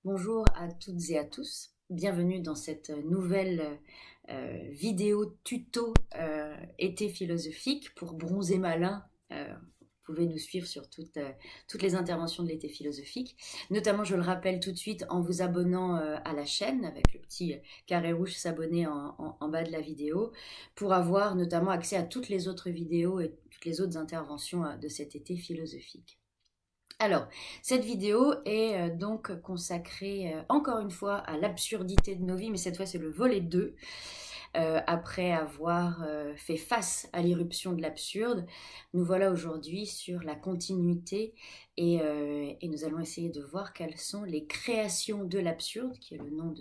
Bonjour à toutes et à tous, bienvenue dans cette nouvelle vidéo tuto été philosophique pour bronzer malin. Vous pouvez nous suivre sur toutes les interventions de l'été philosophique. Notamment, je le rappelle tout de suite en vous abonnant à la chaîne avec le petit carré rouge s'abonner en bas de la vidéo pour avoir notamment accès à toutes les autres vidéos et toutes les autres interventions de cet été philosophique. Alors, cette vidéo est donc consacrée encore une fois à l'absurdité de nos vies, mais cette fois c'est le volet 2. Après avoir fait face à l'irruption de l'absurde, nous voilà aujourd'hui sur la continuité et nous allons essayer de voir quelles sont les créations de l'absurde, qui est le nom de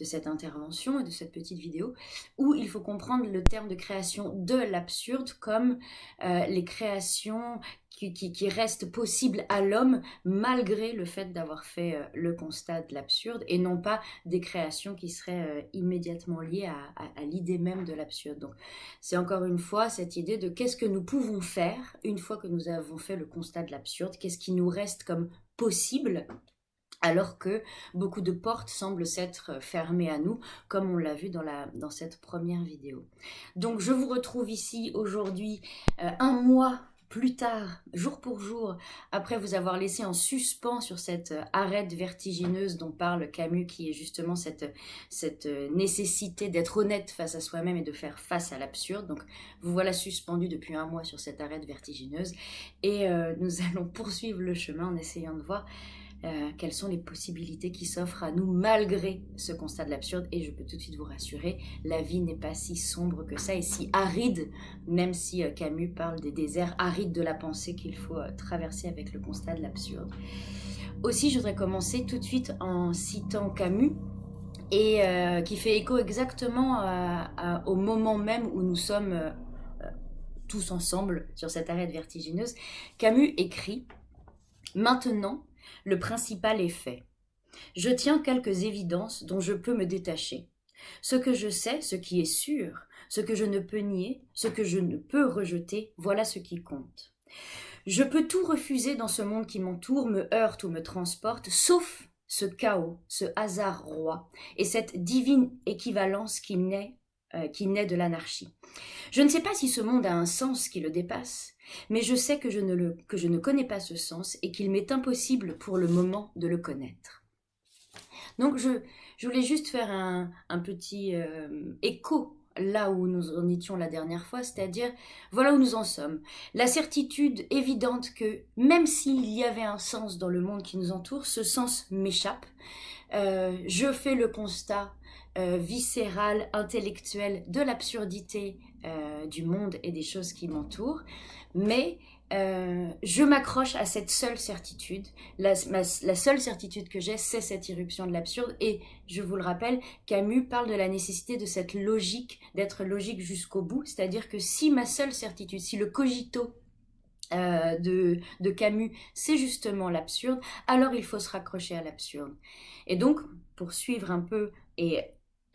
cette intervention et de cette petite vidéo, où il faut comprendre le terme de création de l'absurde comme les créations qui restent possibles à l'homme malgré le fait d'avoir fait le constat de l'absurde et non pas des créations qui seraient immédiatement liées à l'idée même de l'absurde. Donc c'est encore une fois cette idée de qu'est-ce que nous pouvons faire une fois que nous avons fait le constat de l'absurde, qu'est-ce qui nous reste comme possible alors que beaucoup de portes semblent s'être fermées à nous, comme on l'a vu dans cette première vidéo. Donc je vous retrouve ici aujourd'hui, un mois plus tard, jour pour jour, après vous avoir laissé en suspens sur cette arête vertigineuse dont parle Camus, qui est justement cette nécessité d'être honnête face à soi-même et de faire face à l'absurde. Donc vous voilà suspendu depuis un mois sur cette arête vertigineuse et nous allons poursuivre le chemin en essayant de voir quelles sont les possibilités qui s'offrent à nous malgré ce constat de l'absurde. Et je peux tout de suite vous rassurer, la vie n'est pas si sombre que ça et si aride, même si Camus parle des déserts arides de la pensée qu'il faut traverser avec le constat de l'absurde. Aussi, je voudrais commencer tout de suite en citant Camus, et qui fait écho exactement au moment même où nous sommes tous ensemble sur cette arête vertigineuse. Camus écrit « Maintenant, le principal est fait. Je tiens quelques évidences dont je peux me détacher. Ce que je sais, ce qui est sûr, ce que je ne peux nier, ce que je ne peux rejeter, voilà ce qui compte. Je peux tout refuser dans ce monde qui m'entoure, me heurte ou me transporte, sauf ce chaos, ce hasard roi, et cette divine équivalence qui naît de l'anarchie. Je ne sais pas si ce monde a un sens qui le dépasse, mais je sais que je ne connais pas ce sens et qu'il m'est impossible pour le moment de le connaître. » Donc je voulais juste faire un petit écho là où nous en étions la dernière fois, c'est-à-dire voilà où nous en sommes. La certitude évidente que même s'il y avait un sens dans le monde qui nous entoure, ce sens m'échappe. Je fais le constat viscéral, intellectuel de l'absurdité du monde et des choses qui m'entourent, mais je m'accroche à cette seule certitude. La seule certitude que j'ai, c'est cette irruption de l'absurde. Et je vous le rappelle, Camus parle de la nécessité de cette logique, d'être logique jusqu'au bout. C'est-à-dire que si ma seule certitude, si le cogito de Camus, c'est justement l'absurde, alors il faut se raccrocher à l'absurde. Et donc, pour suivre un peu et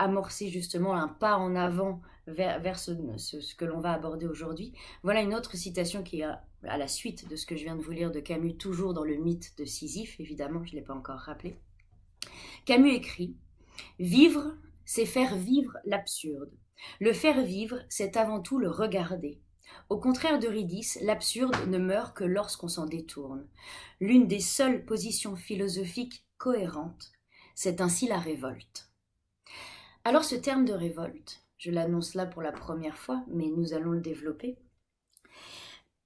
amorcer justement un pas en avant vers ce que l'on va aborder aujourd'hui, voilà une autre citation qui est à la suite de ce que je viens de vous lire de Camus, toujours dans le mythe de Sisyphe, évidemment, je ne l'ai pas encore rappelé. Camus écrit « Vivre, c'est faire vivre l'absurde. Le faire vivre, c'est avant tout le regarder. Au contraire d'Eurydice, l'absurde ne meurt que lorsqu'on s'en détourne. L'une des seules positions philosophiques cohérentes, c'est ainsi la révolte. » Alors ce terme de révolte, je l'annonce là pour la première fois, mais nous allons le développer.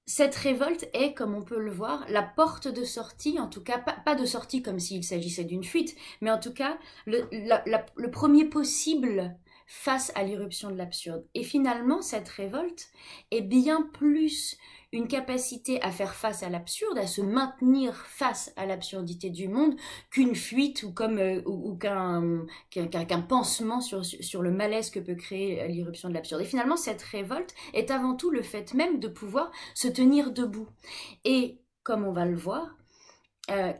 Cette révolte est, comme on peut le voir, la porte de sortie, en tout cas, pas de sortie comme s'il s'agissait d'une fuite, mais en tout cas, le premier possible face à l'irruption de l'absurde. Et finalement, cette révolte est bien plus une capacité à faire face à l'absurde, à se maintenir face à l'absurdité du monde, qu'une fuite ou qu'un pansement sur le malaise que peut créer l'irruption de l'absurde. Et finalement, cette révolte est avant tout le fait même de pouvoir se tenir debout. Et comme on va le voir,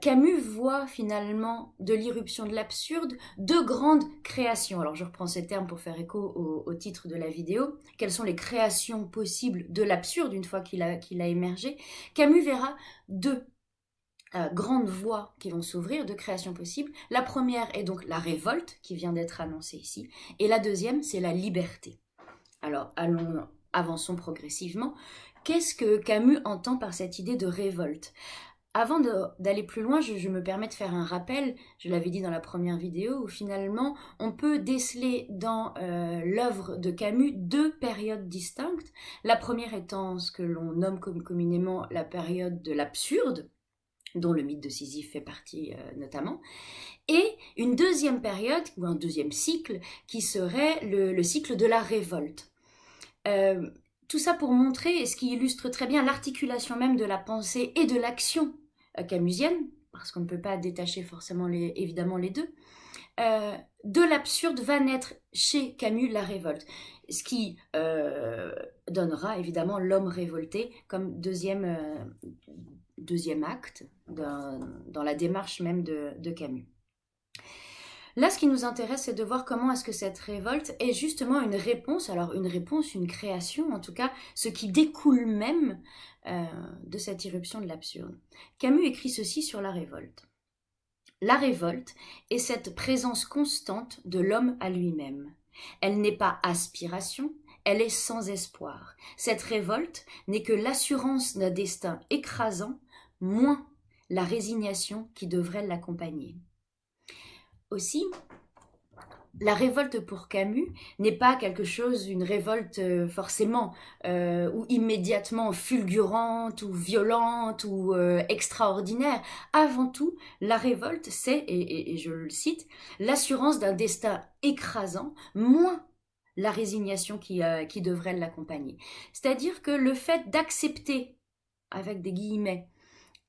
Camus voit finalement de l'irruption de l'absurde deux grandes créations. Alors je reprends ces termes pour faire écho au titre de la vidéo. Quelles sont les créations possibles de l'absurde une fois qu'il a émergé? Camus verra deux grandes voies qui vont s'ouvrir de création possible. La première est donc la révolte qui vient d'être annoncée ici, et la deuxième c'est la liberté. Alors avançons progressivement. Qu'est-ce que Camus entend par cette idée de révolte? Avant d'aller plus loin, je me permets de faire un rappel, je l'avais dit dans la première vidéo, où finalement on peut déceler dans l'œuvre de Camus deux périodes distinctes. La première étant ce que l'on nomme communément la période de l'absurde, dont le mythe de Sisyphe fait partie notamment, et une deuxième période, ou un deuxième cycle, qui serait le cycle de la révolte. Tout ça pour montrer, et ce qui illustre très bien l'articulation même de la pensée et de l'action camusienne, parce qu'on ne peut pas détacher forcément évidemment les deux, de l'absurde va naître chez Camus la révolte, ce qui donnera évidemment l'homme révolté comme deuxième acte dans la démarche même de Camus. Là, ce qui nous intéresse, c'est de voir comment est-ce que cette révolte est justement une réponse, alors une création, en tout cas, ce qui découle même de cette irruption de l'absurde. Camus écrit ceci sur la révolte. La révolte est cette présence constante de l'homme à lui-même. Elle n'est pas aspiration, elle est sans espoir. Cette révolte n'est que l'assurance d'un destin écrasant, moins la résignation qui devrait l'accompagner. Aussi, la révolte pour Camus n'est pas quelque chose, une révolte forcément ou immédiatement fulgurante ou violente ou extraordinaire. Avant tout, la révolte, c'est, et je le cite, l'assurance d'un destin écrasant, moins la résignation qui devrait l'accompagner. C'est-à-dire que le fait d'accepter, avec des guillemets,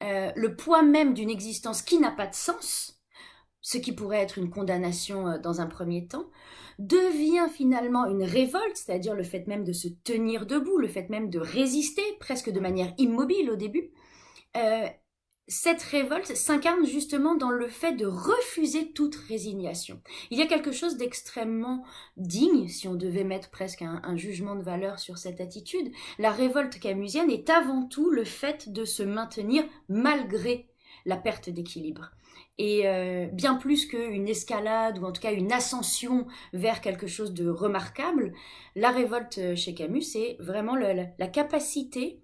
le poids même d'une existence qui n'a pas de sens, ce qui pourrait être une condamnation dans un premier temps, devient finalement une révolte, c'est-à-dire le fait même de se tenir debout, le fait même de résister, presque de manière immobile au début. Cette révolte s'incarne justement dans le fait de refuser toute résignation. Il y a quelque chose d'extrêmement digne, si on devait mettre presque un jugement de valeur sur cette attitude. La révolte camusienne est avant tout le fait de se maintenir malgré la perte d'équilibre. Et bien plus qu'une escalade ou en tout cas une ascension vers quelque chose de remarquable, la révolte chez Camus, c'est vraiment la capacité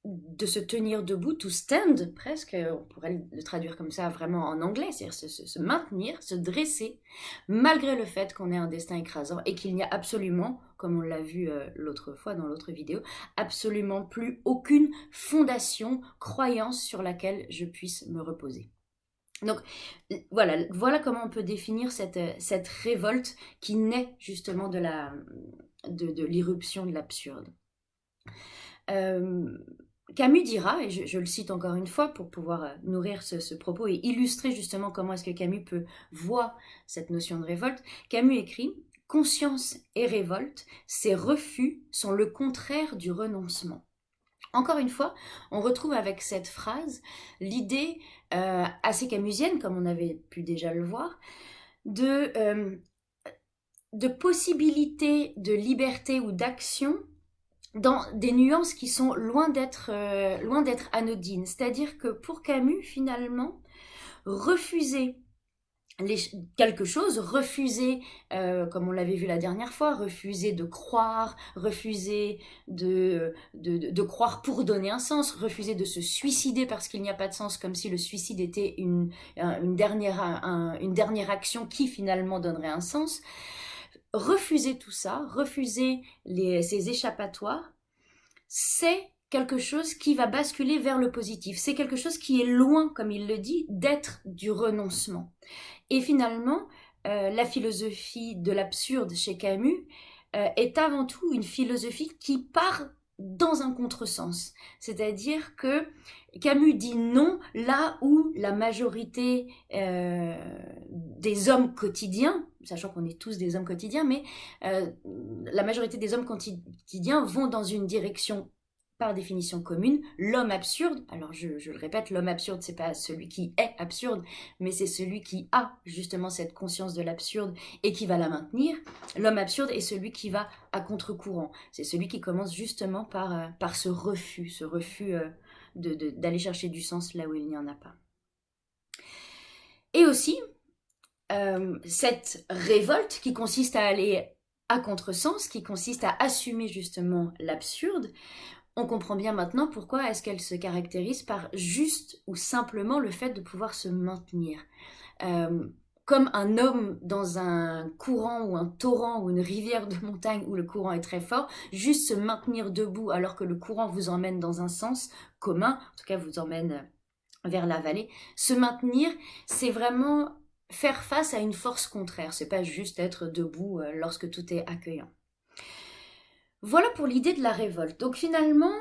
de se tenir debout, to stand presque, on pourrait le traduire comme ça vraiment en anglais, c'est-à-dire se maintenir, se dresser, malgré le fait qu'on ait un destin écrasant et qu'il n'y a absolument, comme on l'a vu l'autre fois dans l'autre vidéo, absolument plus aucune fondation, croyance sur laquelle je puisse me reposer. Donc voilà comment on peut définir cette révolte qui naît justement de l'irruption de l'absurde. Camus dira, et je le cite encore une fois pour pouvoir nourrir ce propos et illustrer justement comment est-ce que Camus peut voir cette notion de révolte, Camus écrit « Conscience et révolte, ces refus sont le contraire du renoncement ». Encore une fois, on retrouve avec cette phrase l'idée assez camusienne, comme on avait pu déjà le voir, de possibilité de liberté ou d'action dans des nuances qui sont loin d'être anodines. C'est-à-dire que pour Camus, finalement, refuser quelque chose, refuser, comme on l'avait vu la dernière fois, refuser de croire, refuser de croire pour donner un sens, refuser de se suicider parce qu'il n'y a pas de sens, comme si le suicide était une dernière action qui finalement donnerait un sens. Refuser tout ça, refuser ces échappatoires, c'est quelque chose qui va basculer vers le positif. C'est quelque chose qui est loin, comme il le dit, d'être du renoncement. Et finalement, la philosophie de l'absurde chez Camus est avant tout une philosophie qui part dans un contresens. C'est-à-dire que Camus dit non là où la majorité des hommes quotidiens, sachant qu'on est tous des hommes quotidiens, mais la majorité des hommes quotidiens vont dans une direction par définition commune, l'homme absurde. Alors je le répète, l'homme absurde, c'est pas celui qui est absurde, mais c'est celui qui a justement cette conscience de l'absurde et qui va la maintenir. L'homme absurde est celui qui va à contre-courant. C'est celui qui commence justement par ce refus d'aller chercher du sens là où il n'y en a pas. Et aussi, cette révolte qui consiste à aller à contresens, qui consiste à assumer justement l'absurde, on comprend bien maintenant pourquoi est-ce qu'elle se caractérise par juste ou simplement le fait de pouvoir se maintenir. Comme un homme dans un courant ou un torrent ou une rivière de montagne où le courant est très fort, juste se maintenir debout alors que le courant vous emmène dans un sens commun, en tout cas vous emmène vers la vallée. Se maintenir, c'est vraiment faire face à une force contraire, c'est pas juste être debout lorsque tout est accueillant. Voilà pour l'idée de la révolte. Donc finalement,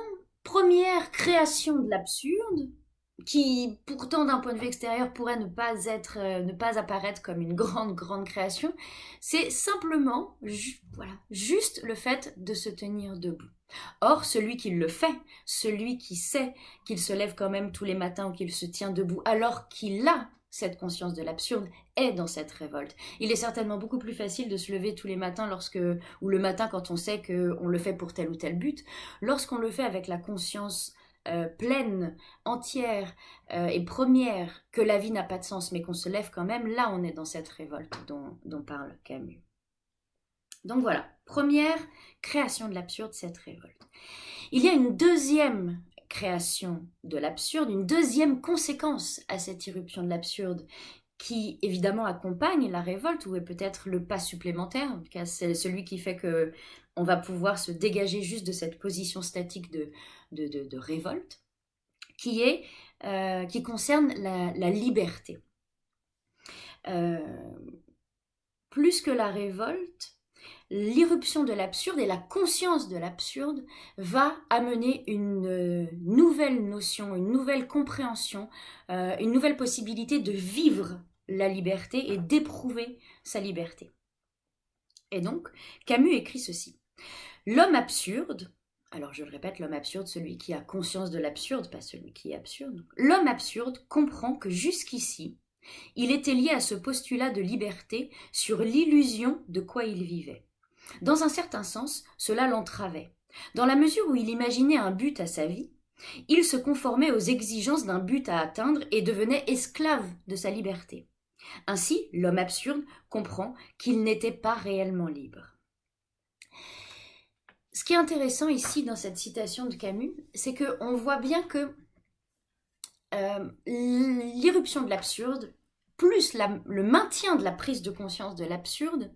première création de l'absurde, qui pourtant d'un point de vue extérieur pourrait ne pas apparaître comme une grande création, c'est simplement juste le fait de se tenir debout. Or, celui qui le fait, celui qui sait qu'il se lève quand même tous les matins ou qu'il se tient debout alors qu'il a cette conscience de l'absurde, est dans cette révolte. Il est certainement beaucoup plus facile de se lever tous les matins ou le matin quand on sait qu'on le fait pour tel ou tel but. Lorsqu'on le fait avec la conscience pleine, entière et première que la vie n'a pas de sens mais qu'on se lève quand même, là on est dans cette révolte dont parle Camus. Donc voilà, première création de l'absurde, cette révolte. Il y a une deuxième création de l'absurde, une deuxième conséquence à cette irruption de l'absurde qui évidemment accompagne la révolte ou est peut-être le pas supplémentaire, en tout cas c'est celui qui fait que on va pouvoir se dégager juste de cette position statique de révolte, qui concerne la liberté. Plus que la révolte, l'irruption de l'absurde et la conscience de l'absurde va amener une nouvelle notion, une nouvelle compréhension, une nouvelle possibilité de vivre la liberté et d'éprouver sa liberté. Et donc, Camus écrit ceci. L'homme absurde, alors je le répète, l'homme absurde, celui qui a conscience de l'absurde, pas celui qui est absurde. L'homme absurde comprend que jusqu'ici, il était lié à ce postulat de liberté sur l'illusion de quoi il vivait. Dans un certain sens, cela l'entravait. Dans la mesure où il imaginait un but à sa vie, il se conformait aux exigences d'un but à atteindre et devenait esclave de sa liberté. Ainsi, l'homme absurde comprend qu'il n'était pas réellement libre. Ce qui est intéressant ici dans cette citation de Camus, c'est qu'on voit bien que l'irruption de l'absurde, plus le maintien de la prise de conscience de l'absurde,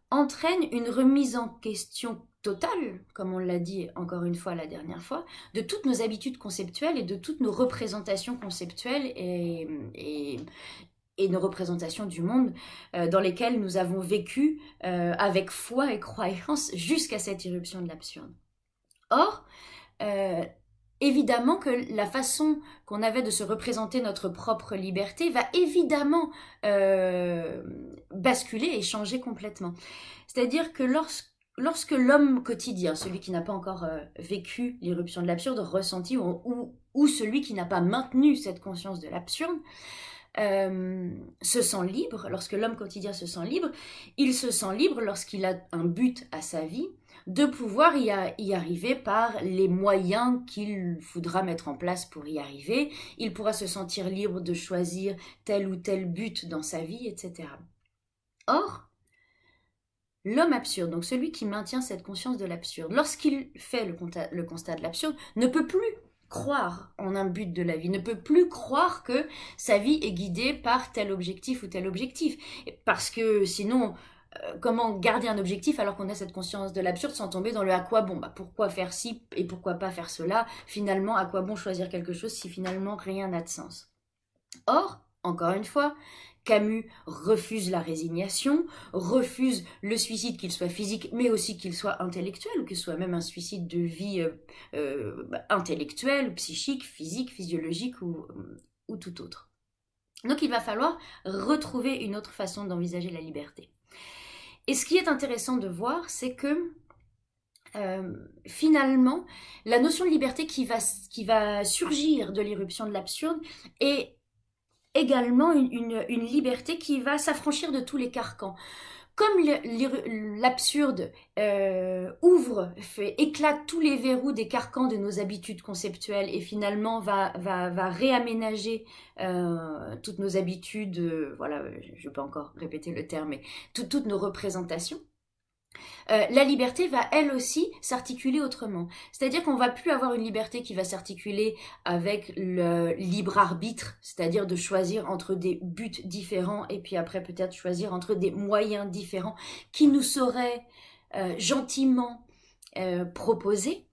entraîne une remise en question totale, comme on l'a dit encore une fois la dernière fois, de toutes nos habitudes conceptuelles et de toutes nos représentations conceptuelles et nos représentations du monde dans lesquelles nous avons vécu avec foi et croyance jusqu'à cette irruption de l'absurde. Or, évidemment que la façon qu'on avait de se représenter notre propre liberté va évidemment basculer et changer complètement. C'est-à-dire que lorsque l'homme quotidien, celui qui n'a pas encore vécu l'irruption de l'absurde, ressenti, ou celui qui n'a pas maintenu cette conscience de l'absurde, se sent libre, lorsque l'homme quotidien se sent libre, il se sent libre lorsqu'il a un but à sa vie, de pouvoir y arriver par les moyens qu'il faudra mettre en place pour y arriver. Il pourra se sentir libre de choisir tel ou tel but dans sa vie, etc. Or, l'homme absurde, donc celui qui maintient cette conscience de l'absurde, lorsqu'il fait le constat de l'absurde, ne peut plus croire en un but de la vie, ne peut plus croire que sa vie est guidée par tel objectif ou tel objectif. Parce que sinon, comment garder un objectif alors qu'on a cette conscience de l'absurde sans tomber dans le à quoi bon, pourquoi faire ci et pourquoi pas faire cela, finalement à quoi bon choisir quelque chose si finalement rien n'a de sens. Or, encore une fois, Camus refuse la résignation, refuse le suicide, qu'il soit physique, mais aussi qu'il soit intellectuel, ou qu'il soit même un suicide de vie intellectuelle, psychique, physique, physiologique ou tout autre. Donc il va falloir retrouver une autre façon d'envisager la liberté. Et ce qui est intéressant de voir, c'est que finalement, la notion de liberté qui va surgir de l'irruption de l'absurde est également une liberté qui va s'affranchir de tous les carcans. Comme l'absurde éclate tous les verrous des carcans de nos habitudes conceptuelles et finalement va réaménager toutes nos habitudes, voilà, je ne vais pas encore répéter le terme, mais toutes nos représentations, la liberté va elle aussi s'articuler autrement. C'est-à-dire qu'on va plus avoir une liberté qui va s'articuler avec le libre arbitre, c'est-à-dire de choisir entre des buts différents et puis après peut-être choisir entre des moyens différents qui nous seraient gentiment proposés.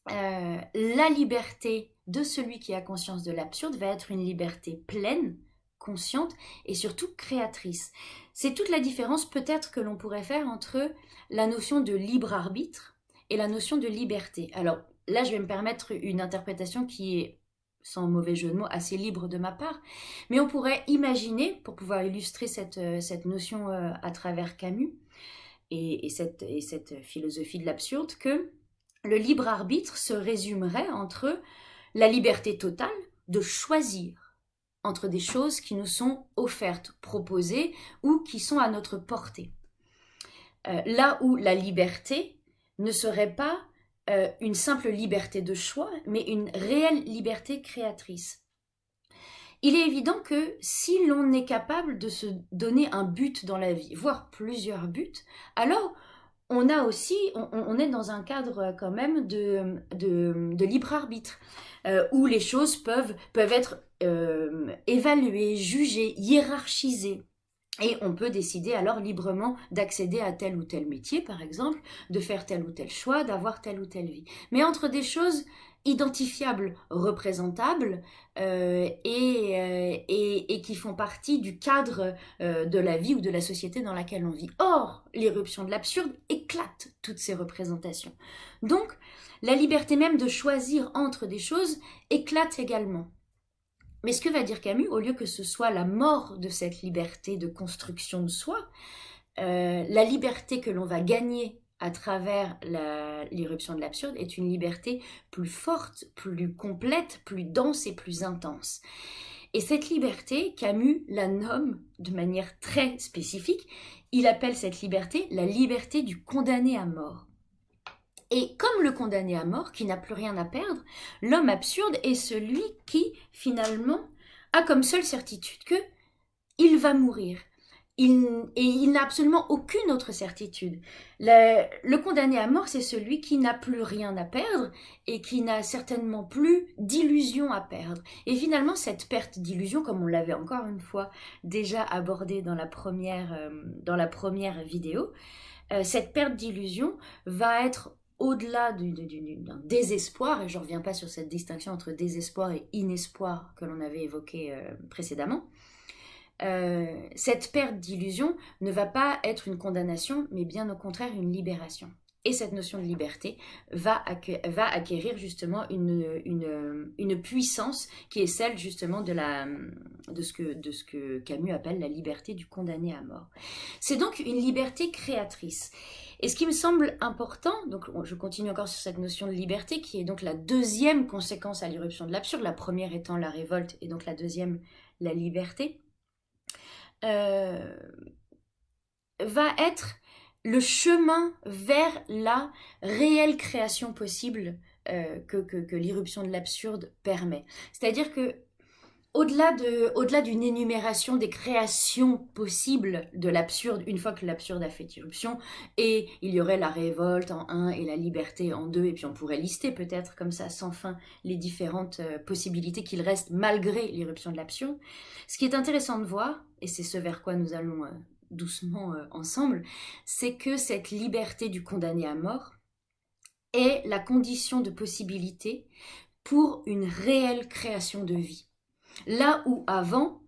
La liberté de celui qui a conscience de l'absurde va être une liberté pleine, consciente et surtout créatrice. C'est toute la différence peut-être que l'on pourrait faire entre la notion de libre arbitre et la notion de liberté. Alors là, je vais me permettre une interprétation qui est, sans mauvais jeu de mots, assez libre de ma part, mais on pourrait imaginer, pour pouvoir illustrer cette notion à travers Camus et cette philosophie de l'absurde, que le libre arbitre se résumerait entre la liberté totale de choisir entre des choses qui nous sont offertes, proposées ou qui sont à notre portée. Là où la liberté ne serait pas une simple liberté de choix, mais une réelle liberté créatrice. Il est évident que si l'on est capable de se donner un but dans la vie, voire plusieurs buts, alors on est dans un cadre quand même de libre arbitre, où les choses peuvent être évaluées, jugées, hiérarchisées. Et on peut décider alors librement d'accéder à tel ou tel métier, par exemple, de faire tel ou tel choix, d'avoir telle ou telle vie. Mais entre des choses identifiables, représentables et qui font partie du cadre de la vie ou de la société dans laquelle on vit. Or, l'irruption de l'absurde éclate toutes ces représentations. Donc, la liberté même de choisir entre des choses éclate également. Mais ce que va dire Camus, au lieu que ce soit la mort de cette liberté de construction de soi, la liberté que l'on va gagner à travers l'irruption de l'absurde est une liberté plus forte, plus complète, plus dense et plus intense. Et cette liberté, Camus la nomme de manière très spécifique. Il appelle cette liberté la liberté du condamné à mort. Et comme le condamné à mort, qui n'a plus rien à perdre, l'homme absurde est celui qui, finalement, a comme seule certitude que il va mourir. Il n'a absolument aucune autre certitude. Le condamné à mort, c'est celui qui n'a plus rien à perdre et qui n'a certainement plus d'illusion à perdre. Et finalement, cette perte d'illusion, comme on l'avait encore une fois déjà abordé dans la première vidéo, cette perte d'illusion va être au-delà d'un désespoir, et je ne reviens pas sur cette distinction entre désespoir et inespoir que l'on avait évoqué précédemment. Cette perte d'illusion ne va pas être une condamnation, mais bien au contraire une libération. Et cette notion de liberté va acquérir justement une puissance qui est celle justement de ce que Camus appelle la liberté du condamné à mort. C'est donc une liberté créatrice. Et ce qui me semble important, donc je continue encore sur cette notion de liberté, qui est donc la deuxième conséquence à l'irruption de l'absurde, la première étant la révolte et donc la deuxième la liberté, va être le chemin vers la réelle création possible que l'irruption de l'absurde permet. C'est-à-dire que au-delà d'une énumération des créations possibles de l'absurde, une fois que l'absurde a fait irruption, et il y aurait la révolte en 1 et la liberté en 2, et puis on pourrait lister peut-être comme ça sans fin les différentes possibilités qu'il reste malgré l'irruption de l'absurde. Ce qui est intéressant de voir, et c'est ce vers quoi nous allons doucement ensemble, c'est que cette liberté du condamné à mort est la condition de possibilité pour une réelle création de vie. Là où avant,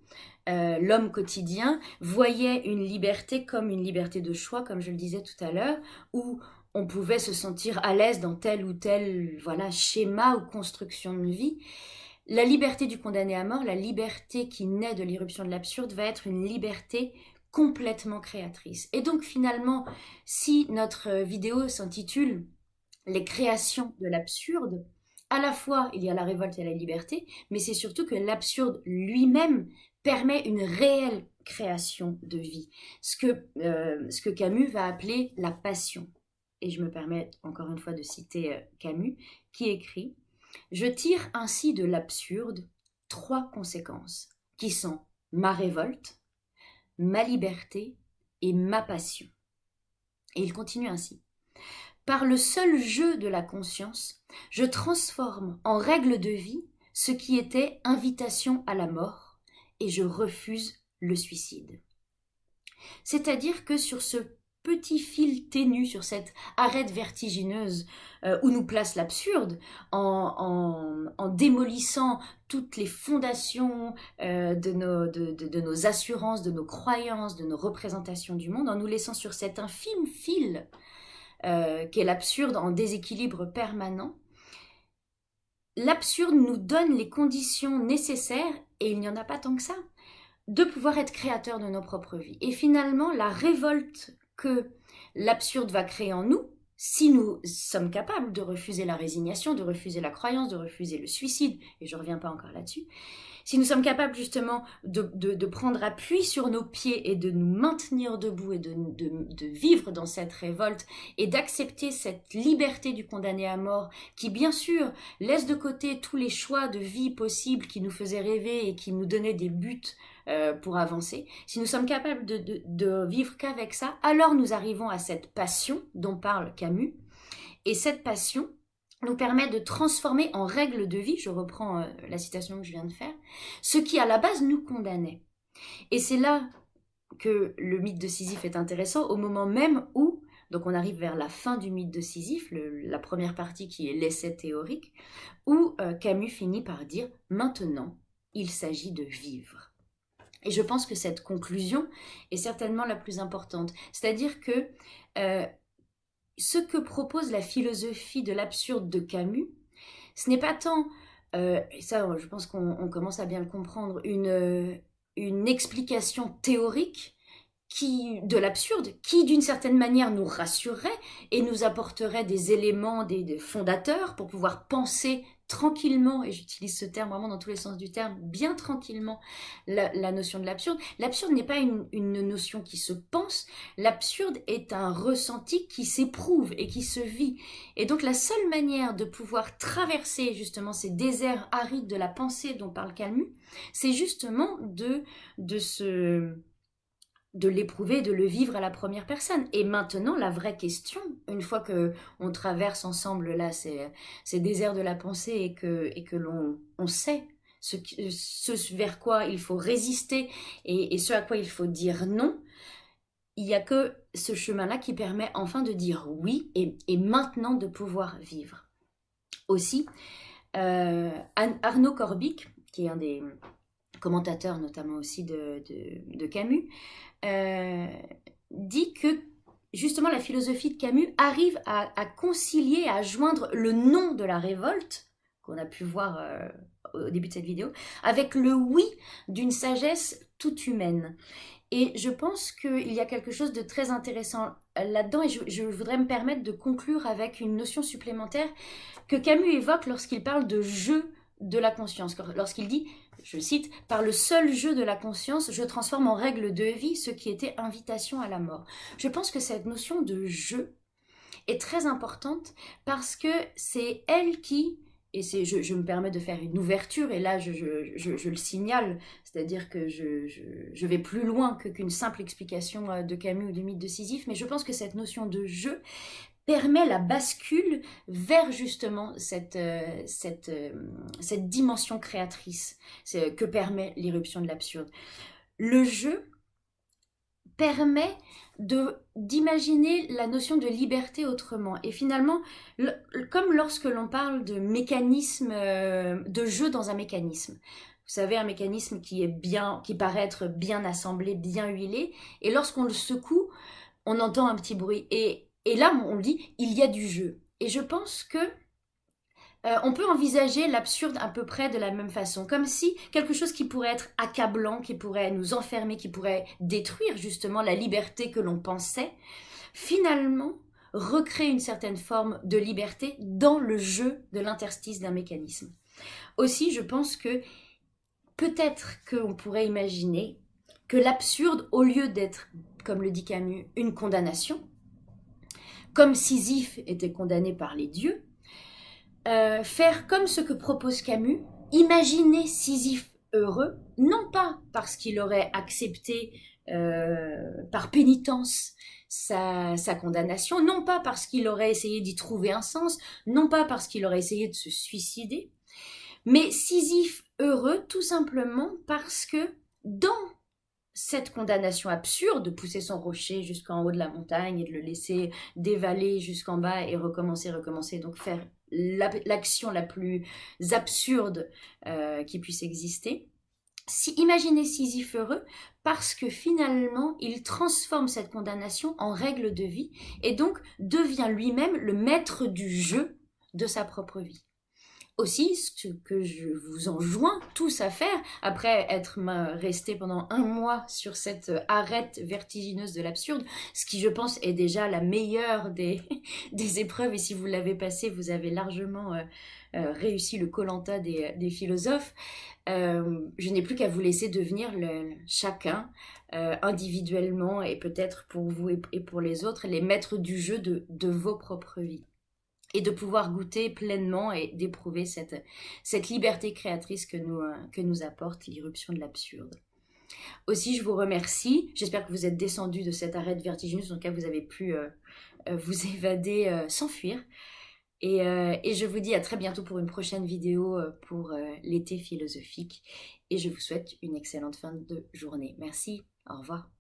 l'homme quotidien voyait une liberté comme une liberté de choix, comme je le disais tout à l'heure, où on pouvait se sentir à l'aise dans tel ou tel schéma ou construction de vie. La liberté du condamné à mort, la liberté qui naît de l'irruption de l'absurde, va être une liberté complètement créatrice. Et donc finalement, si notre vidéo s'intitule « Les créations de l'absurde », à la fois, il y a la révolte et la liberté, mais c'est surtout que l'absurde lui-même permet une réelle création de vie, ce que Camus va appeler la passion. Et je me permets encore une fois de citer Camus, qui écrit « Je tire ainsi de l'absurde 3 conséquences, qui sont ma révolte, ma liberté et ma passion. » Et il continue ainsi. « Par le seul jeu de la conscience, je transforme en règle de vie ce qui était invitation à la mort, et je refuse le suicide. » C'est-à-dire que sur ce petit fil ténu, sur cette arête vertigineuse où nous place l'absurde, en démolissant toutes les fondations de nos assurances, de nos croyances, de nos représentations du monde, en nous laissant sur cet infime fil qu'est l'absurde en déséquilibre permanent, l'absurde nous donne les conditions nécessaires, et il n'y en a pas tant que ça, de pouvoir être créateur de nos propres vies. Et finalement, la révolte que l'absurde va créer en nous, si nous sommes capables de refuser la résignation, de refuser la croyance, de refuser le suicide, et je ne reviens pas encore là-dessus, si nous sommes capables justement de prendre appui sur nos pieds et de nous maintenir debout et de vivre dans cette révolte et d'accepter cette liberté du condamné à mort qui bien sûr laisse de côté tous les choix de vie possibles qui nous faisaient rêver et qui nous donnaient des buts pour avancer, si nous sommes capables de vivre qu'avec ça, alors nous arrivons à cette passion dont parle Camus, et cette passion nous permet de transformer en règle de vie, je reprends la citation que je viens de faire, ce qui à la base nous condamnait. Et c'est là que le mythe de Sisyphe est intéressant, au moment même où, donc on arrive vers la fin du mythe de Sisyphe, la première partie qui est l'essai théorique, où Camus finit par dire « Maintenant, il s'agit de vivre ». Et je pense que cette conclusion est certainement la plus importante. C'est-à-dire que ce que propose la philosophie de l'absurde de Camus, ce n'est pas tant, et ça je pense qu'on commence à bien le comprendre, une explication théorique de l'absurde, qui d'une certaine manière nous rassurerait et nous apporterait des éléments, des fondateurs pour pouvoir penser tranquillement, et j'utilise ce terme vraiment dans tous les sens du terme, bien tranquillement, la notion de l'absurde. L'absurde n'est pas une notion qui se pense, l'absurde est un ressenti qui s'éprouve et qui se vit. Et donc la seule manière de pouvoir traverser justement ces déserts arides de la pensée dont parle Camus, c'est justement de l'éprouver, de le vivre à la première personne. Et maintenant, la vraie question, une fois qu'on traverse ensemble là ces déserts de la pensée et que on sait ce vers quoi il faut résister et ce à quoi il faut dire non, il n'y a que ce chemin-là qui permet enfin de dire oui et maintenant de pouvoir vivre. Aussi, Arnaud Corbicque, qui est un des commentateur notamment aussi de Camus, dit que justement la philosophie de Camus arrive à concilier, à joindre le non de la révolte, qu'on a pu voir au début de cette vidéo, avec le oui d'une sagesse toute humaine. Et je pense qu'il y a quelque chose de très intéressant là-dedans, et je voudrais me permettre de conclure avec une notion supplémentaire que Camus évoque lorsqu'il parle de jeu de la conscience, lorsqu'il dit, je cite, « Par le seul jeu de la conscience, je transforme en règle de vie ce qui était invitation à la mort. » Je pense que cette notion de jeu est très importante parce que c'est elle qui, et je me permets de faire une ouverture, et là je le signale, c'est-à-dire que je vais plus loin qu'une simple explication de Camus ou du mythe de Sisyphe, mais je pense que cette notion de jeu permet la bascule vers justement cette dimension créatrice que permet l'irruption de l'absurde. Le jeu permet d'imaginer la notion de liberté autrement. Et finalement, comme lorsque l'on parle de mécanisme, de jeu dans un mécanisme, vous savez, un mécanisme qui paraît être bien assemblé, bien huilé, et lorsqu'on le secoue, on entend un petit bruit. Et là, on dit, il y a du jeu. Et je pense que on peut envisager l'absurde à peu près de la même façon, comme si quelque chose qui pourrait être accablant, qui pourrait nous enfermer, qui pourrait détruire justement la liberté que l'on pensait, finalement recrée une certaine forme de liberté dans le jeu de l'interstice d'un mécanisme. Aussi, je pense que peut-être qu'on pourrait imaginer que l'absurde, au lieu d'être, comme le dit Camus, une condamnation, comme Sisyphe était condamné par les dieux, faire comme ce que propose Camus, imaginer Sisyphe heureux, non pas parce qu'il aurait accepté par pénitence sa condamnation, non pas parce qu'il aurait essayé d'y trouver un sens, non pas parce qu'il aurait essayé de se suicider, mais Sisyphe heureux tout simplement parce que dans cette condamnation absurde de pousser son rocher jusqu'en haut de la montagne et de le laisser dévaler jusqu'en bas et recommencer, donc faire l'action la plus absurde qui puisse exister. Imaginez Sisyphe heureux parce que finalement il transforme cette condamnation en règle de vie et donc devient lui-même le maître du jeu de sa propre vie. Aussi, ce que je vous enjoins tous à faire, après être resté pendant 1 mois sur cette arête vertigineuse de l'absurde, ce qui je pense est déjà la meilleure des épreuves, et si vous l'avez passé, vous avez largement réussi le Koh-Lanta des philosophes, je n'ai plus qu'à vous laisser devenir chacun, individuellement, et peut-être pour vous et pour les autres, les maîtres du jeu de vos propres vies. Et de pouvoir goûter pleinement et d'éprouver cette liberté créatrice que nous apporte l'irruption de l'absurde. Aussi, je vous remercie. J'espère que vous êtes descendu de cette arête vertigineuse. En tout cas, vous avez pu vous évader, s'enfuir. Et je vous dis à très bientôt pour une prochaine vidéo pour l'été philosophique. Et je vous souhaite une excellente fin de journée. Merci. Au revoir.